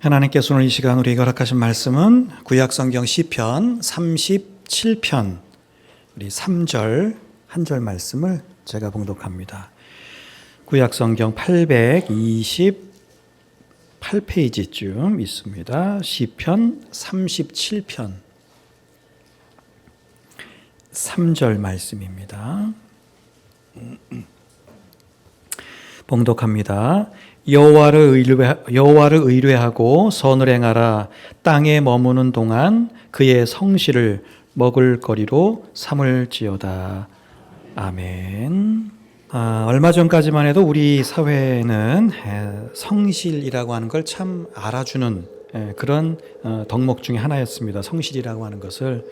하나님께서 오늘 이 시간 우리에게 허락하신 말씀은 구약성경 시편 37편 우리 3절 한 절 말씀을 제가 봉독합니다. 구약성경 828페이지쯤 있습니다. 시편 37편 3절 말씀입니다. 봉독합니다. 여호와를 의뢰하고 선을 행하라. 땅에 머무는 동안 그의 성실을 먹을거리로 삼을지어다. 아멘. 얼마 전까지만 해도 우리 사회는 성실이라고 하는 걸 참 알아주는 그런 덕목 중에 하나였습니다. 성실이라고 하는 것을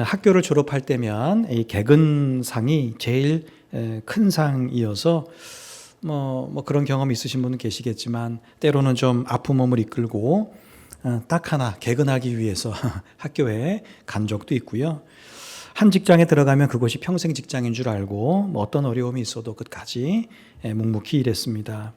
학교를 졸업할 때면 이 개근상이 제일 큰 상이어서 뭐 그런 경험이 있으신 분은 계시겠지만 때로는 좀 아픈 몸을 이끌고 딱 하나 개근하기 위해서 학교에 간 적도 있고요. 한 직장에 들어가면 그것이 평생 직장인 줄 알고 뭐 어떤 어려움이 있어도 끝까지 묵묵히 일했습니다.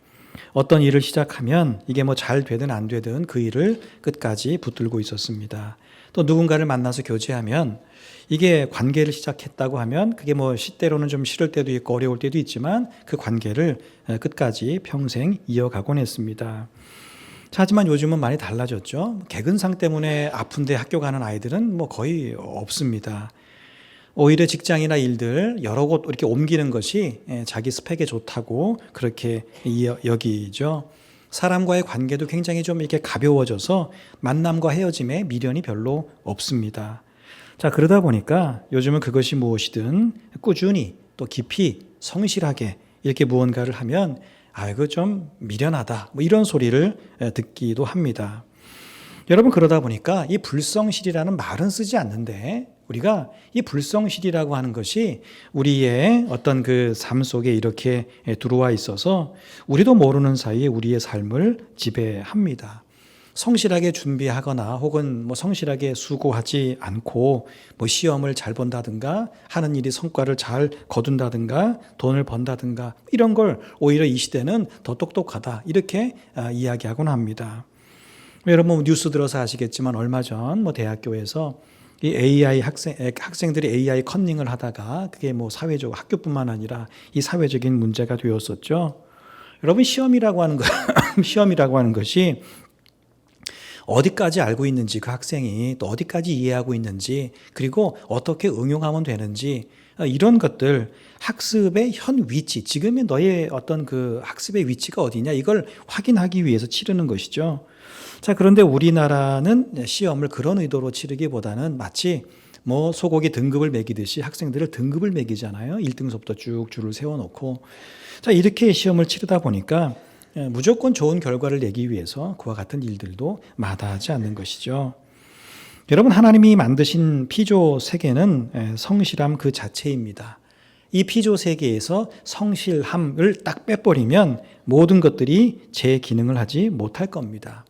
어떤 일을 시작하면 이게 뭐 잘 되든 안 되든 그 일을 끝까지 붙들고 있었습니다. 또 누군가를 만나서 교제하면 이게 관계를 시작했다고 하면 그게 뭐 때로는 좀 싫을 때도 있고 어려울 때도 있지만 그 관계를 끝까지 평생 이어가곤 했습니다. 하지만 요즘은 많이 달라졌죠. 개근상 때문에 아픈데 학교 가는 아이들은 뭐 거의 없습니다. 오히려 직장이나 일들 여러 곳 이렇게 옮기는 것이 자기 스펙에 좋다고 그렇게 여기죠. 사람과의 관계도 굉장히 좀 이렇게 가벼워져서 만남과 헤어짐에 미련이 별로 없습니다. 자, 그러다 보니까 요즘은 그것이 무엇이든 꾸준히 또 깊이 성실하게 이렇게 무언가를 하면 아이고 좀 미련하다 뭐 이런 소리를 듣기도 합니다. 여러분, 그러다 보니까 이 불성실이라는 말은 쓰지 않는데 우리가 이 불성실이라고 하는 것이 우리의 어떤 그 삶 속에 이렇게 들어와 있어서 우리도 모르는 사이에 우리의 삶을 지배합니다. 성실하게 준비하거나 혹은 뭐 성실하게 수고하지 않고 뭐 시험을 잘 본다든가 하는 일이 성과를 잘 거둔다든가 돈을 번다든가 이런 걸 오히려 이 시대는 더 똑똑하다 이렇게 이야기하곤 합니다. 여러분 뉴스 들어서 아시겠지만 얼마 전 뭐 대학교에서 이 AI 학생들이 AI 컨닝을 하다가 그게 뭐 사회적 학교뿐만 아니라 이 사회적인 문제가 되었었죠. 여러분 시험이라고 하는 것이 어디까지 알고 있는지 그 학생이 또 어디까지 이해하고 있는지 그리고 어떻게 응용하면 되는지 이런 것들 학습의 현 위치 지금의 너의 어떤 그 학습의 위치가 어디냐 이걸 확인하기 위해서 치르는 것이죠. 자, 그런데 우리나라는 시험을 그런 의도로 치르기보다는 마치 뭐 소고기 등급을 매기듯이 학생들을 등급을 매기잖아요. 1등서부터 쭉 줄을 세워놓고 자 이렇게 시험을 치르다 보니까 무조건 좋은 결과를 내기 위해서 그와 같은 일들도 마다하지 않는 것이죠. 여러분, 하나님이 만드신 피조 세계는 성실함 그 자체입니다. 이 피조 세계에서 성실함을 딱 빼버리면 모든 것들이 제 기능을 하지 못할 겁니다.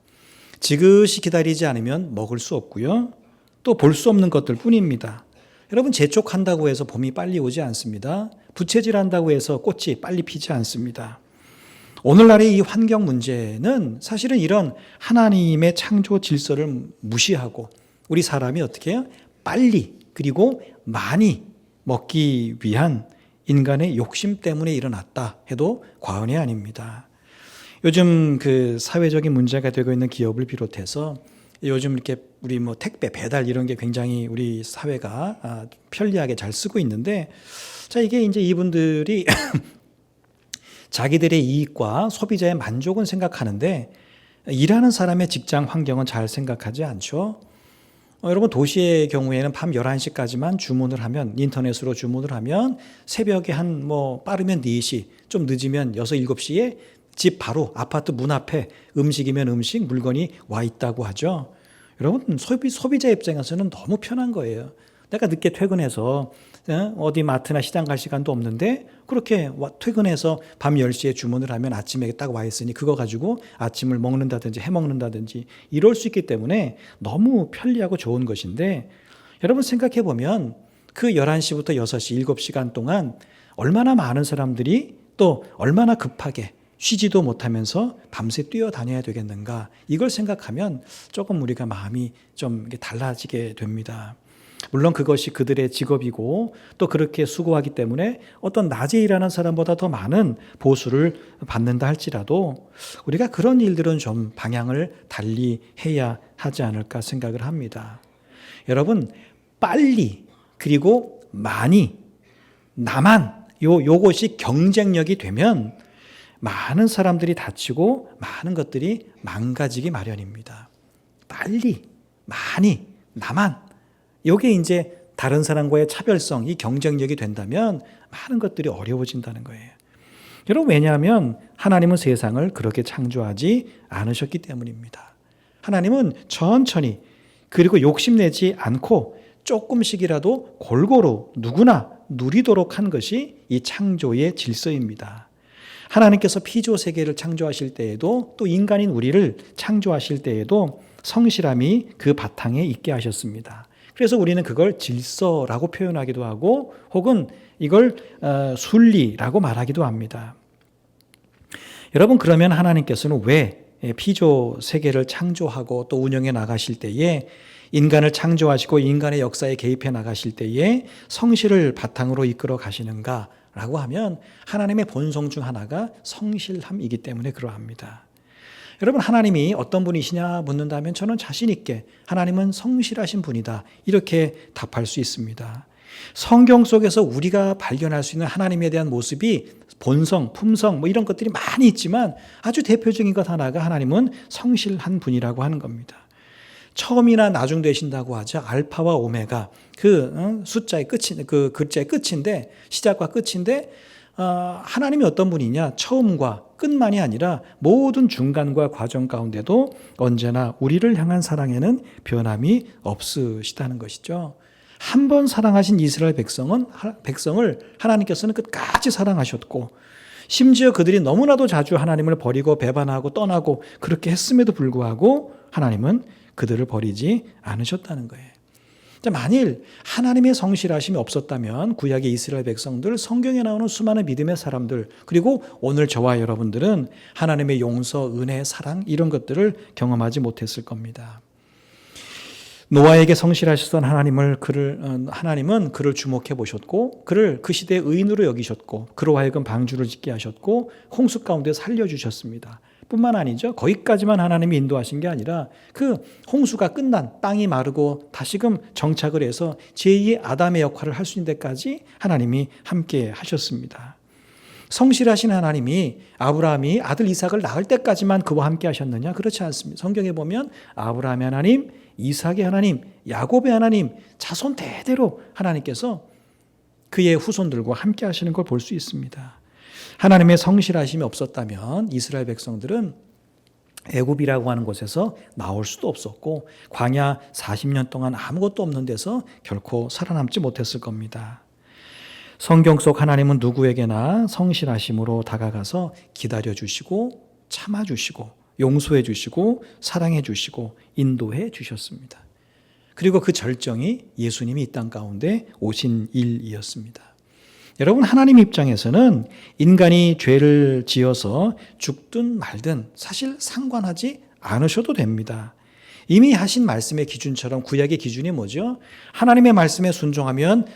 지그시 기다리지 않으면 먹을 수 없고요. 또 볼 수 없는 것들 뿐입니다. 여러분, 재촉한다고 해서 봄이 빨리 오지 않습니다. 부채질한다고 해서 꽃이 빨리 피지 않습니다. 오늘날의 이 환경 문제는 사실은 이런 하나님의 창조 질서를 무시하고 우리 사람이 어떻게 해요? 빨리 그리고 많이 먹기 위한 인간의 욕심 때문에 일어났다 해도 과언이 아닙니다. 요즘 그 사회적인 문제가 되고 있는 기업을 비롯해서 요즘 이렇게 우리 뭐 택배 배달 이런 게 굉장히 우리 사회가 편리하게 잘 쓰고 있는데 자 이게 이제 이분들이 자기들의 이익과 소비자의 만족은 생각하는데 일하는 사람의 직장 환경은 잘 생각하지 않죠. 여러분 도시의 경우에는 밤 11시까지만 주문을 하면 인터넷으로 주문을 하면 새벽에 한 뭐 빠르면 4시 좀 늦으면 6, 7시에 집 바로 아파트 문 앞에 음식이면 음식 물건이 와 있다고 하죠. 여러분 소비자 입장에서는 너무 편한 거예요. 내가 늦게 퇴근해서 어디 마트나 시장 갈 시간도 없는데 그렇게 퇴근해서 밤 10시에 주문을 하면 아침에 딱 와 있으니 그거 가지고 아침을 먹는다든지 해먹는다든지 이럴 수 있기 때문에 너무 편리하고 좋은 것인데 여러분 생각해 보면 그 11시부터 6시 7시간 동안 얼마나 많은 사람들이 또 얼마나 급하게 쉬지도 못하면서 밤새 뛰어다녀야 되겠는가? 이걸 생각하면 조금 우리가 마음이 좀 달라지게 됩니다. 물론 그것이 그들의 직업이고 또 그렇게 수고하기 때문에 어떤 낮에 일하는 사람보다 더 많은 보수를 받는다 할지라도 우리가 그런 일들은 좀 방향을 달리 해야 하지 않을까 생각을 합니다. 여러분, 빨리 그리고 많이 나만 요것이 경쟁력이 되면 많은 사람들이 다치고 많은 것들이 망가지기 마련입니다. 빨리, 많이, 나만. 이게 이제 다른 사람과의 차별성, 이 경쟁력이 된다면 많은 것들이 어려워진다는 거예요. 여러분, 왜냐하면 하나님은 세상을 그렇게 창조하지 않으셨기 때문입니다. 하나님은 천천히 그리고 욕심내지 않고 조금씩이라도 골고루 누구나 누리도록 한 것이 이 창조의 질서입니다. 하나님께서 피조 세계를 창조하실 때에도 또 인간인 우리를 창조하실 때에도 성실함이 그 바탕에 있게 하셨습니다. 그래서 우리는 그걸 질서라고 표현하기도 하고 혹은 이걸 순리라고 말하기도 합니다. 여러분, 그러면 하나님께서는 왜 피조 세계를 창조하고 또 운영해 나가실 때에 인간을 창조하시고 인간의 역사에 개입해 나가실 때에 성실을 바탕으로 이끌어 가시는가라고 하면 하나님의 본성 중 하나가 성실함이기 때문에 그러합니다. 여러분, 하나님이 어떤 분이시냐 묻는다면 저는 자신 있게 하나님은 성실하신 분이다 이렇게 답할 수 있습니다. 성경 속에서 우리가 발견할 수 있는 하나님에 대한 모습이 본성, 품성 이런 것들이 많이 있지만 아주 대표적인 것 하나가 하나님은 성실한 분이라고 하는 겁니다. 처음이나 나중 되신다고 하죠. 알파와 오메가 그 숫자의 끝이 그 글자의 끝인데 시작과 끝인데 하나님이 어떤 분이냐? 처음과 끝만이 아니라 모든 중간과 과정 가운데도 언제나 우리를 향한 사랑에는 변함이 없으시다는 것이죠. 한 번 사랑하신 이스라엘 백성을 하나님께서는 끝까지 사랑하셨고 심지어 그들이 너무나도 자주 하나님을 버리고 배반하고 떠나고 그렇게 했음에도 불구하고 하나님은 그들을 버리지 않으셨다는 거예요. 만일 하나님의 성실하심이 없었다면 구약의 이스라엘 백성들, 성경에 나오는 수많은 믿음의 사람들, 그리고 오늘 저와 여러분들은 하나님의 용서, 은혜, 사랑 이런 것들을 경험하지 못했을 겁니다. 노아에게 성실하셨던 하나님은 그를 주목해 보셨고 그를 그 시대의 의인으로 여기셨고 그로 하여금 방주를 짓게 하셨고 홍수 가운데 살려주셨습니다. 뿐만 아니죠. 거기까지만 하나님이 인도하신 게 아니라 그 홍수가 끝난 땅이 마르고 다시금 정착을 해서 제2의 아담의 역할을 할 수 있는 데까지 하나님이 함께 하셨습니다. 성실하신 하나님이 아브라함이 아들 이삭을 낳을 때까지만 그와 함께 하셨느냐? 그렇지 않습니다. 성경에 보면 아브라함의 하나님, 이삭의 하나님, 야곱의 하나님, 자손 대대로 하나님께서 그의 후손들과 함께 하시는 걸 볼 수 있습니다. 하나님의 성실하심이 없었다면 이스라엘 백성들은 애굽이라고 하는 곳에서 나올 수도 없었고 광야 40년 동안 아무것도 없는 데서 결코 살아남지 못했을 겁니다. 성경 속 하나님은 누구에게나 성실하심으로 다가가서 기다려주시고 참아주시고 용서해주시고 사랑해주시고 인도해주셨습니다. 그리고 그 절정이 예수님이 이 땅 가운데 오신 일이었습니다. 여러분, 하나님 입장에서는 인간이 죄를 지어서 죽든 말든 사실 상관하지 않으셔도 됩니다. 이미 하신 말씀의 기준처럼 구약의 기준이 뭐죠? 하나님의 말씀에 순종하면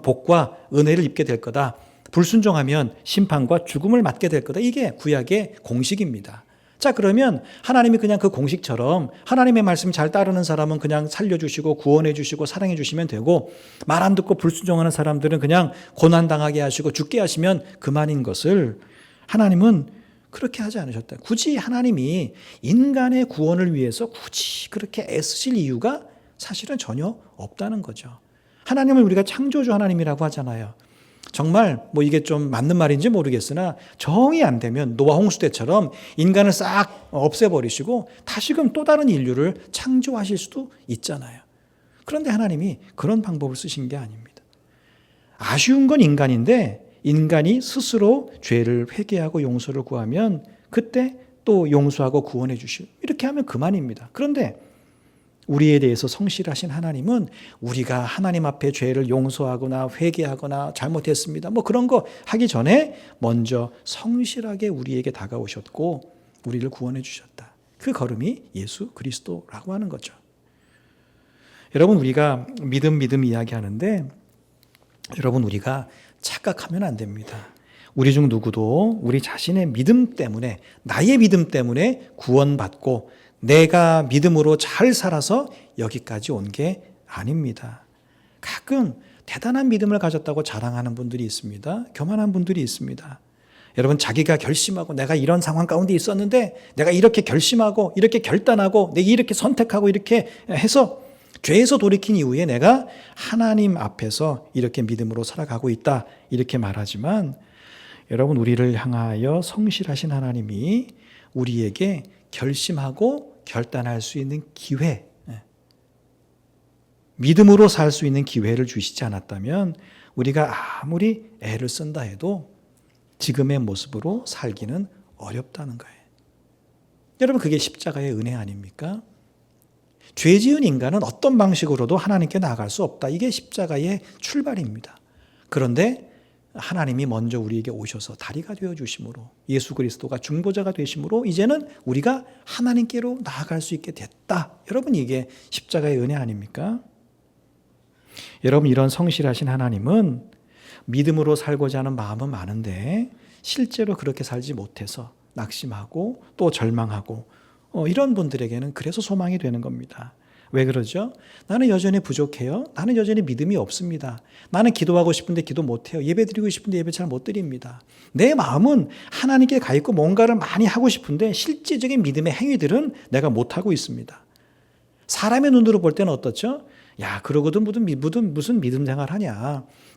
복과 은혜를 입게 될 거다. 불순종하면 심판과 죽음을 맞게 될 거다. 이게 구약의 공식입니다. 자, 그러면 하나님이 그냥 그 공식처럼 하나님의 말씀 잘 따르는 사람은 그냥 살려주시고 구원해주시고 사랑해주시면 되고 말 안 듣고 불순종하는 사람들은 그냥 고난당하게 하시고 죽게 하시면 그만인 것을 하나님은 그렇게 하지 않으셨다. 굳이 하나님이 인간의 구원을 위해서 굳이 그렇게 애쓰실 이유가 사실은 전혀 없다는 거죠. 하나님을 우리가 창조주 하나님이라고 하잖아요. 정말 이게 좀 맞는 말인지 모르겠으나 정이 안 되면 노아 홍수 때처럼 인간을 싹 없애버리시고 다시금 또 다른 인류를 창조하실 수도 있잖아요. 그런데 하나님이 그런 방법을 쓰신 게 아닙니다. 아쉬운 건 인간인데 인간이 스스로 죄를 회개하고 용서를 구하면 그때 또 용서하고 구원해 주시고 이렇게 하면 그만입니다. 그런데 우리에 대해서 성실하신 하나님은 우리가 하나님 앞에 죄를 용서하거나 회개하거나 잘못했습니다, 뭐 그런 거 하기 전에 먼저 성실하게 우리에게 다가오셨고 우리를 구원해 주셨다. 그 걸음이 예수 그리스도라고 하는 거죠. 여러분, 우리가 믿음 이야기하는데 여러분, 우리가 착각하면 안 됩니다. 우리 중 누구도 우리 자신의 믿음 때문에, 나의 믿음 때문에 구원받고 내가 믿음으로 잘 살아서 여기까지 온 게 아닙니다. 가끔 대단한 믿음을 가졌다고 자랑하는 분들이 있습니다. 교만한 분들이 있습니다. 여러분, 자기가 결심하고 내가 이런 상황 가운데 있었는데 내가 이렇게 결심하고 이렇게 결단하고 내가 이렇게 선택하고 이렇게 해서 죄에서 돌이킨 이후에 내가 하나님 앞에서 이렇게 믿음으로 살아가고 있다, 이렇게 말하지만 여러분, 우리를 향하여 성실하신 하나님이 우리에게 결심하고 결단할 수 있는 기회, 믿음으로 살 수 있는 기회를 주시지 않았다면 우리가 아무리 애를 쓴다 해도 지금의 모습으로 살기는 어렵다는 거예요. 여러분, 그게 십자가의 은혜 아닙니까? 죄 지은 인간은 어떤 방식으로도 하나님께 나아갈 수 없다. 이게 십자가의 출발입니다. 그런데 하나님이 먼저 우리에게 오셔서 다리가 되어주심으로, 예수 그리스도가 중보자가 되심으로 이제는 우리가 하나님께로 나아갈 수 있게 됐다. 여러분, 이게 십자가의 은혜 아닙니까? 여러분, 이런 성실하신 하나님은 믿음으로 살고자 하는 마음은 많은데 실제로 그렇게 살지 못해서 낙심하고 또 절망하고 이런 분들에게는 그래서 소망이 되는 겁니다. 왜 그러죠? 나는 여전히 부족해요. 나는 여전히 믿음이 없습니다. 나는 기도하고 싶은데 기도 못해요. 예배 드리고 싶은데 예배 잘 못 드립니다. 내 마음은 하나님께 가 있고 뭔가를 많이 하고 싶은데 실제적인 믿음의 행위들은 내가 못하고 있습니다. 사람의 눈으로 볼 때는 어떻죠? 야, 그러고도 무슨 믿음 생활 하냐.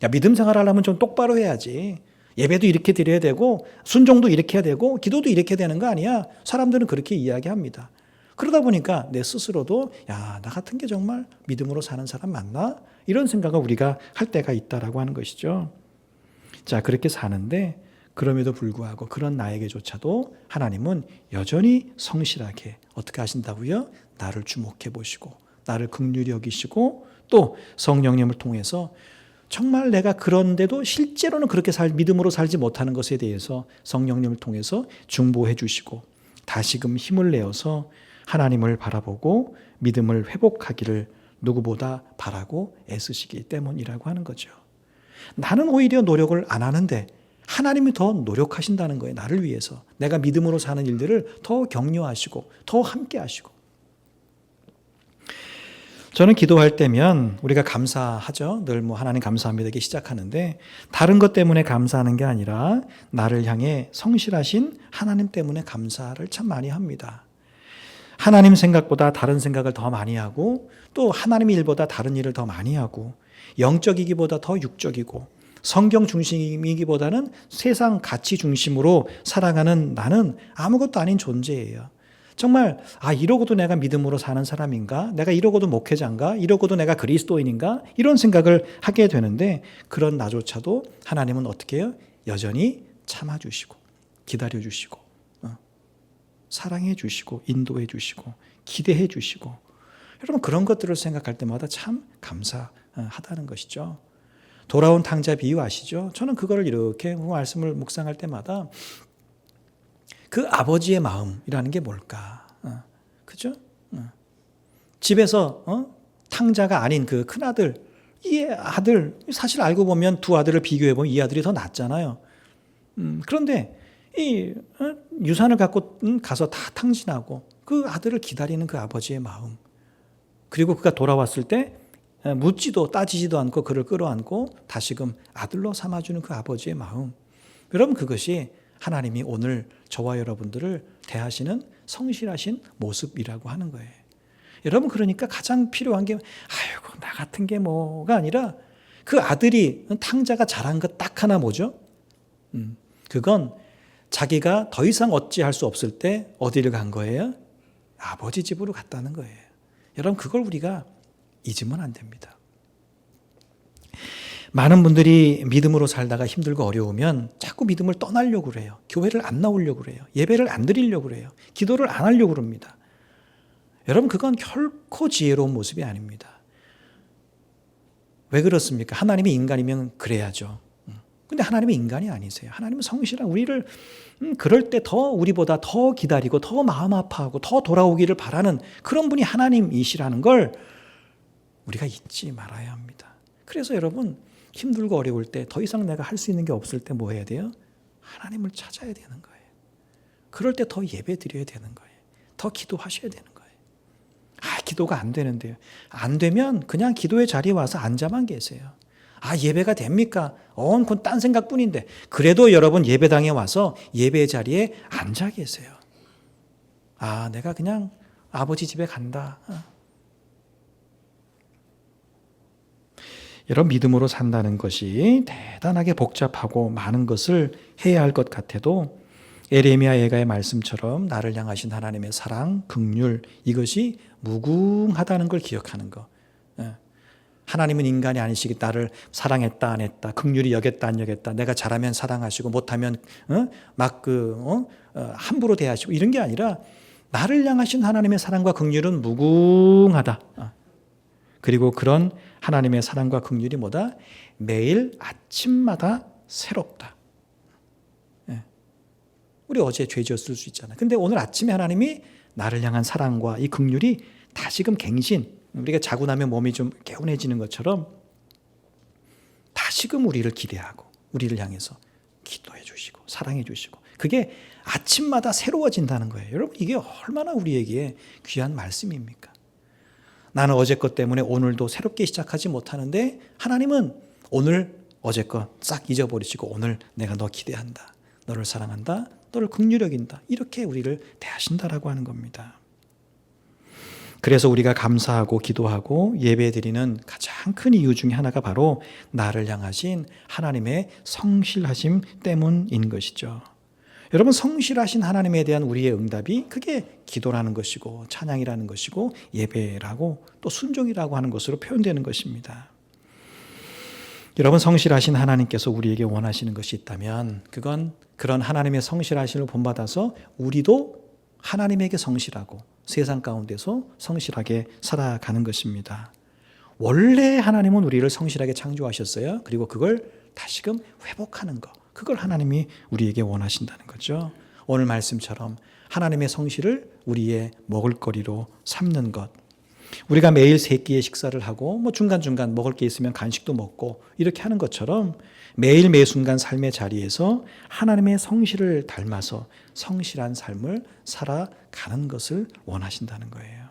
야, 믿음 생활 하려면 좀 똑바로 해야지. 예배도 이렇게 드려야 되고 순종도 이렇게 해야 되고 기도도 이렇게 되는 거 아니야. 사람들은 그렇게 이야기합니다. 그러다 보니까 내 스스로도 야, 나 같은 게 정말 믿음으로 사는 사람 맞나? 이런 생각을 우리가 할 때가 있다라고 하는 것이죠. 자, 그렇게 사는데 그럼에도 불구하고 그런 나에게조차도 하나님은 여전히 성실하게 어떻게 하신다고요? 나를 주목해 보시고 나를 긍휼히 여기시고 또 성령님을 통해서 정말 내가 그런데도 실제로는 그렇게 믿음으로 살지 못하는 것에 대해서 성령님을 통해서 중보해 주시고 다시금 힘을 내어서 하나님을 바라보고 믿음을 회복하기를 누구보다 바라고 애쓰시기 때문이라고 하는 거죠. 나는 오히려 노력을 안 하는데 하나님이 더 노력하신다는 거예요. 나를 위해서. 내가 믿음으로 사는 일들을 더 격려하시고 더 함께 하시고. 저는 기도할 때면 우리가 감사하죠. 늘 하나님 감사합니다 이렇게 시작하는데 다른 것 때문에 감사하는 게 아니라 나를 향해 성실하신 하나님 때문에 감사를 참 많이 합니다. 하나님 생각보다 다른 생각을 더 많이 하고 또 하나님 일보다 다른 일을 더 많이 하고 영적이기보다 더 육적이고 성경 중심이기보다는 세상 가치 중심으로 살아가는 나는 아무것도 아닌 존재예요. 정말 이러고도 내가 믿음으로 사는 사람인가? 내가 이러고도 목회자인가? 이러고도 내가 그리스도인인가? 이런 생각을 하게 되는데 그런 나조차도 하나님은 어떻게 해요? 여전히 참아주시고 기다려주시고 사랑해 주시고 인도해 주시고 기대해 주시고 여러분 그런 것들을 생각할 때마다 참 감사하다는 것이죠. 돌아온 탕자 비유 아시죠? 저는 그거를 이렇게 말씀을 묵상할 때마다 그 아버지의 마음이라는 게 뭘까? 그죠? 집에서 탕자가 아닌 그 큰아들, 이 아들, 사실 알고 보면 두 아들을 비교해보면 이 아들이 더 낫잖아요. 그런데 이 유산을 갖고 가서 다 탕진하고 그 아들을 기다리는 그 아버지의 마음, 그리고 그가 돌아왔을 때 묻지도 따지지도 않고 그를 끌어안고 다시금 아들로 삼아주는 그 아버지의 마음, 여러분 그것이 하나님이 오늘 저와 여러분들을 대하시는 성실하신 모습이라고 하는 거예요. 여러분 그러니까 가장 필요한 게 아이고 나 같은 게 뭐가 아니라 그 아들이 탕자가 잘한 것 딱 하나 뭐죠? 그건 자기가 더 이상 어찌할 수 없을 때 어디를 간 거예요? 아버지 집으로 갔다는 거예요. 여러분 그걸 우리가 잊으면 안 됩니다. 많은 분들이 믿음으로 살다가 힘들고 어려우면 자꾸 믿음을 떠나려고 그래요. 교회를 안 나오려고 그래요. 예배를 안 드리려고 그래요. 기도를 안 하려고 그럽니다. 여러분, 그건 결코 지혜로운 모습이 아닙니다. 왜 그렇습니까? 하나님이 인간이면 그래야죠. 근데 하나님은 인간이 아니세요. 하나님은 성실한 우리를 그럴 때 더 우리보다 더 기다리고 더 마음 아파하고 더 돌아오기를 바라는 그런 분이 하나님이시라는 걸 우리가 잊지 말아야 합니다. 그래서 여러분, 힘들고 어려울 때 더 이상 내가 할 수 있는 게 없을 때 뭐 해야 돼요? 하나님을 찾아야 되는 거예요. 그럴 때 더 예배 드려야 되는 거예요. 더 기도하셔야 되는 거예요. 기도가 안 되는데요. 안 되면 그냥 기도의 자리에 와서 앉아만 계세요. 예배가 됩니까? 그건 딴 생각뿐인데. 그래도 여러분, 예배당에 와서 예배 자리에 앉아 계세요. 내가 그냥 아버지 집에 간다. 여러분, 믿음으로 산다는 것이 대단하게 복잡하고 많은 것을 해야 할 것 같아도 에레미야 예가의 말씀처럼 나를 향하신 하나님의 사랑, 긍휼, 이것이 무궁하다는 걸 기억하는 거. 하나님은 인간이 아니시기 나를 사랑했다 안 했다, 긍휼히 여겼다 안 여겼다, 내가 잘하면 사랑하시고 못하면 함부로 대하시고 이런 게 아니라 나를 향하신 하나님의 사랑과 긍휼은 무궁하다. 그리고 그런 하나님의 사랑과 긍휼이 뭐다? 매일 아침마다 새롭다. 우리 어제 죄 지었을 수 있잖아요. 근데 오늘 아침에 하나님이 나를 향한 사랑과 이 긍휼이 다시금 갱신, 우리가 자고 나면 몸이 좀 개운해지는 것처럼 다시금 우리를 기대하고 우리를 향해서 기도해 주시고 사랑해 주시고 그게 아침마다 새로워진다는 거예요. 여러분, 이게 얼마나 우리에게 귀한 말씀입니까? 나는 어제 것 때문에 오늘도 새롭게 시작하지 못하는데 하나님은 오늘 어제 것 싹 잊어버리시고 오늘 내가 너 기대한다, 너를 사랑한다, 너를 긍휼히 여긴다, 이렇게 우리를 대하신다라고 하는 겁니다. 그래서 우리가 감사하고 기도하고 예배드리는 가장 큰 이유 중에 하나가 바로 나를 향하신 하나님의 성실하심 때문인 것이죠. 여러분, 성실하신 하나님에 대한 우리의 응답이 그게 기도라는 것이고 찬양이라는 것이고 예배라고 또 순종이라고 하는 것으로 표현되는 것입니다. 여러분, 성실하신 하나님께서 우리에게 원하시는 것이 있다면 그건 그런 하나님의 성실하심을 본받아서 우리도 하나님에게 성실하고 세상 가운데서 성실하게 살아가는 것입니다. 원래 하나님은 우리를 성실하게 창조하셨어요. 그리고 그걸 다시금 회복하는 것, 그걸 하나님이 우리에게 원하신다는 거죠. 오늘 말씀처럼 하나님의 성실을 우리의 먹을거리로 삼는 것. 우리가 매일 세 끼의 식사를 하고 중간중간 먹을 게 있으면 간식도 먹고 이렇게 하는 것처럼 매일 매 순간 삶의 자리에서 하나님의 성실을 닮아서 성실한 삶을 살아가는 것을 원하신다는 거예요.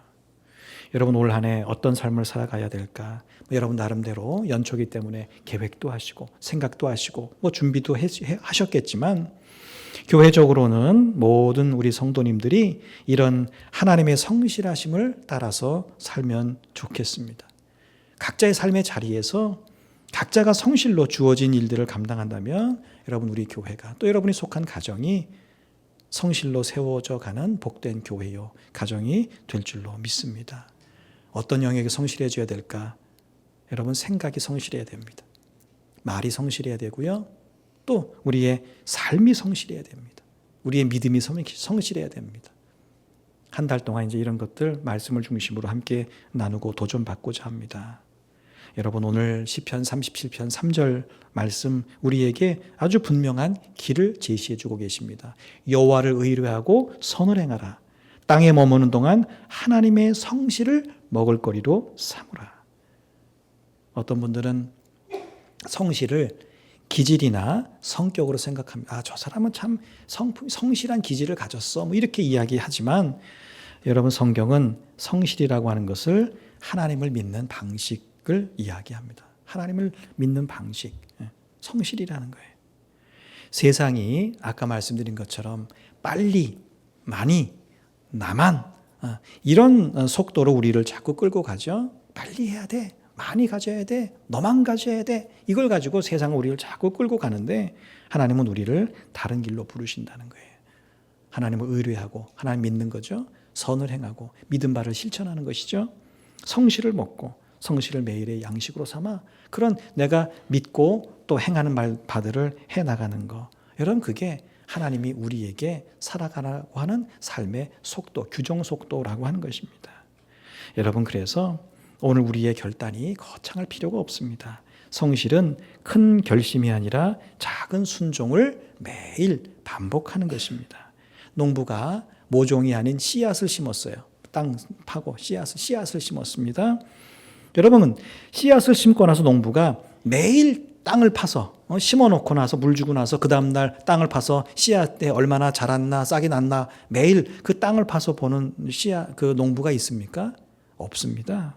여러분, 올 한 해 어떤 삶을 살아가야 될까? 여러분 나름대로 연초기 때문에 계획도 하시고 생각도 하시고 준비도 하셨겠지만 교회적으로는 모든 우리 성도님들이 이런 하나님의 성실하심을 따라서 살면 좋겠습니다. 각자의 삶의 자리에서 각자가 성실로 주어진 일들을 감당한다면 여러분, 우리 교회가 또 여러분이 속한 가정이 성실로 세워져 가는 복된 교회요 가정이 될 줄로 믿습니다. 어떤 영역에 성실해져야 될까? 여러분, 생각이 성실해야 됩니다. 말이 성실해야 되고요. 또 우리의 삶이 성실해야 됩니다. 우리의 믿음이 성실해야 됩니다. 한 달 동안 이제 이런 것들 말씀을 중심으로 함께 나누고 도전받고자 합니다. 여러분, 오늘 시편 37편 3절 말씀 우리에게 아주 분명한 길을 제시해 주고 계십니다. 여호와를 의뢰하고 선을 행하라. 땅에 머무는 동안 하나님의 성실을 먹을거리로 삼으라. 어떤 분들은 성실을 기질이나 성격으로 생각합니다. 저 사람은 참 성실한 기질을 가졌어, 이렇게 이야기하지만 여러분, 성경은 성실이라고 하는 것을 하나님을 믿는 방식을 이야기합니다. 하나님을 믿는 방식, 성실이라는 거예요. 세상이 아까 말씀드린 것처럼 빨리, 많이, 나만 이런 속도로 우리를 자꾸 끌고 가죠. 빨리 해야 돼, 많이 가져야 돼, 너만 가져야 돼, 이걸 가지고 세상은 우리를 자꾸 끌고 가는데 하나님은 우리를 다른 길로 부르신다는 거예요. 하나님을 의뢰하고 하나님 믿는 거죠. 선을 행하고 믿은 바를 실천하는 것이죠. 성실을 먹고 성실을 매일의 양식으로 삼아 그런 내가 믿고 또 행하는 바들을 해나가는 거. 여러분, 그게 하나님이 우리에게 살아가라고 하는 삶의 속도, 규정 속도라고 하는 것입니다. 여러분, 그래서 오늘 우리의 결단이 거창할 필요가 없습니다. 성실은 큰 결심이 아니라 작은 순종을 매일 반복하는 것입니다. 농부가 모종이 아닌 씨앗을 심었어요. 땅 파고 씨앗을 심었습니다. 여러분은 씨앗을 심고 나서 농부가 매일 땅을 파서 심어놓고 나서 물 주고 나서 그 다음날 땅을 파서 씨앗에 얼마나 자랐나 싹이 났나 매일 그 땅을 파서 보는 그 농부가 있습니까? 없습니다.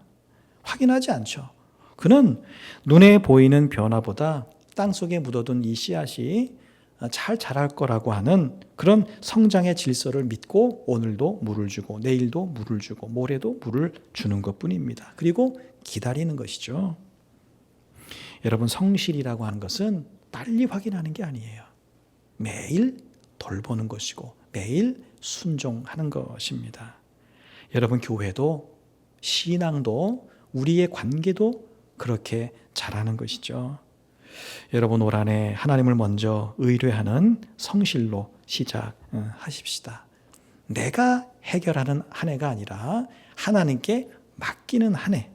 확인하지 않죠. 그는 눈에 보이는 변화보다 땅속에 묻어둔 이 씨앗이 잘 자랄 거라고 하는 그런 성장의 질서를 믿고 오늘도 물을 주고 내일도 물을 주고 모레도 물을 주는 것뿐입니다. 그리고 기다리는 것이죠. 여러분, 성실이라고 하는 것은 빨리 확인하는 게 아니에요. 매일 돌보는 것이고 매일 순종하는 것입니다. 여러분, 교회도 신앙도 우리의 관계도 그렇게 잘하는 것이죠. 여러분, 올 한 해 하나님을 먼저 의뢰하는 성실로 시작하십시다. 내가 해결하는 한 해가 아니라 하나님께 맡기는 한 해.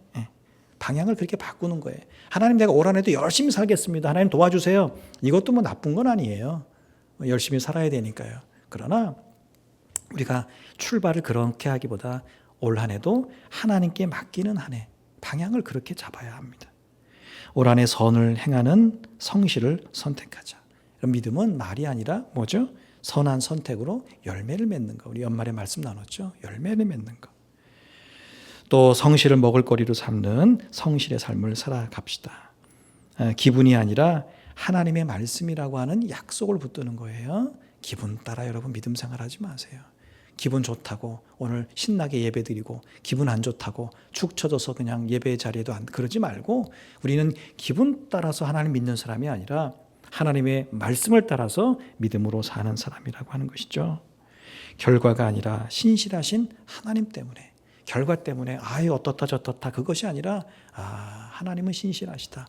방향을 그렇게 바꾸는 거예요. 하나님, 내가 올 한 해도 열심히 살겠습니다. 하나님 도와주세요. 이것도 뭐 나쁜 건 아니에요. 열심히 살아야 되니까요. 그러나 우리가 출발을 그렇게 하기보다 올 한 해도 하나님께 맡기는 한 해. 방향을 그렇게 잡아야 합니다. 올 한 해 선을 행하는 성실을 선택하자. 믿음은 말이 아니라 뭐죠? 선한 선택으로 열매를 맺는 거. 우리 연말에 말씀 나눴죠? 열매를 맺는 거. 또 성실을 먹을거리로 삼는 성실의 삶을 살아갑시다. 기분이 아니라 하나님의 말씀이라고 하는 약속을 붙드는 거예요. 기분 따라 여러분 믿음 생활하지 마세요. 기분 좋다고 오늘 신나게 예배드리고 기분 안 좋다고 축 처져서 그냥 예배 자리에도 안 그러지 말고 우리는 기분 따라서 하나님 믿는 사람이 아니라 하나님의 말씀을 따라서 믿음으로 사는 사람이라고 하는 것이죠. 결과가 아니라 신실하신 하나님 때문에 결과 때문에 어떻다 저떻다 그것이 아니라 하나님은 신실하시다.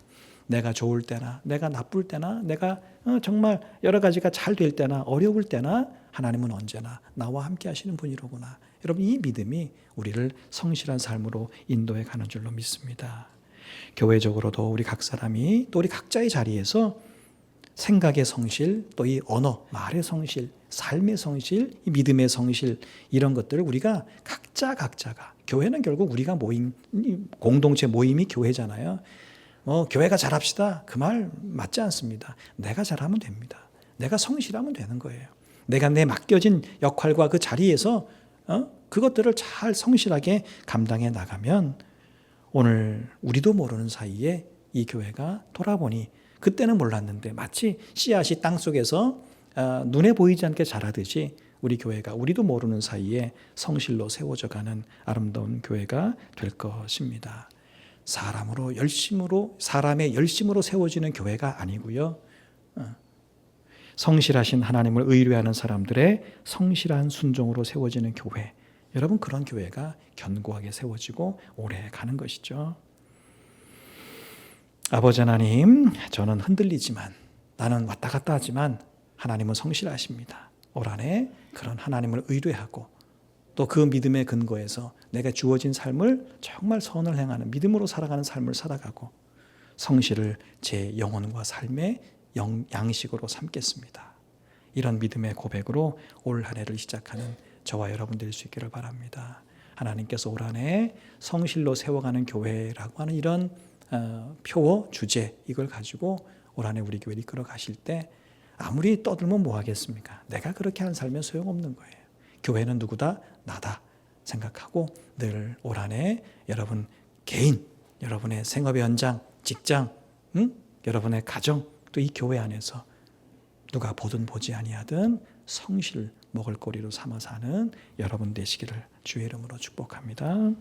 내가 좋을 때나 내가 나쁠 때나 내가 정말 여러 가지가 잘 될 때나 어려울 때나 하나님은 언제나 나와 함께 하시는 분이로구나. 여러분, 이 믿음이 우리를 성실한 삶으로 인도해 가는 줄로 믿습니다. 교회적으로도 우리 각 사람이 또 우리 각자의 자리에서 생각의 성실, 또 이 언어, 말의 성실, 삶의 성실, 이 믿음의 성실 이런 것들을 우리가 각자가 교회는 결국 우리가 모임 공동체 모임이 교회잖아요. 교회가 잘합시다. 그 말 맞지 않습니다. 내가 잘하면 됩니다. 내가 성실하면 되는 거예요. 내가 내 맡겨진 역할과 그 자리에서 그것들을 잘 성실하게 감당해 나가면 오늘 우리도 모르는 사이에 이 교회가 돌아보니 그때는 몰랐는데 마치 씨앗이 땅속에서 눈에 보이지 않게 자라듯이 우리 교회가 우리도 모르는 사이에 성실로 세워져가는 아름다운 교회가 될 것입니다. 사람의 열심으로 세워지는 교회가 아니고요. 성실하신 하나님을 의뢰하는 사람들의 성실한 순종으로 세워지는 교회. 여러분, 그런 교회가 견고하게 세워지고 오래 가는 것이죠. 아버지 하나님, 저는 흔들리지만 나는 왔다 갔다 하지만 하나님은 성실하십니다. 올 한 해 그런 하나님을 의뢰하고 또 그 믿음의 근거에서 내가 주어진 삶을 정말 선을 행하는 믿음으로 살아가는 삶을 살아가고 성실을 제 영혼과 삶의 양식으로 삼겠습니다. 이런 믿음의 고백으로 올 한 해를 시작하는 저와 여러분 될 수 있기를 바랍니다. 하나님께서 올 한 해 성실로 세워가는 교회라고 하는 이런 표어, 주제 이걸 가지고 올 한 해 우리 교회를 이끌어 가실 때 아무리 떠들면 뭐 하겠습니까? 내가 그렇게 안 살면 소용없는 거예요. 교회는 누구다? 나다 생각하고 늘 올 한 해 여러분 개인, 여러분의 생업의 현장, 직장, 여러분의 가정, 또 이 교회 안에서 누가 보든 보지 아니하든 성실 먹을거리로 삼아 사는 여러분 되시기를 주의 이름으로 축복합니다.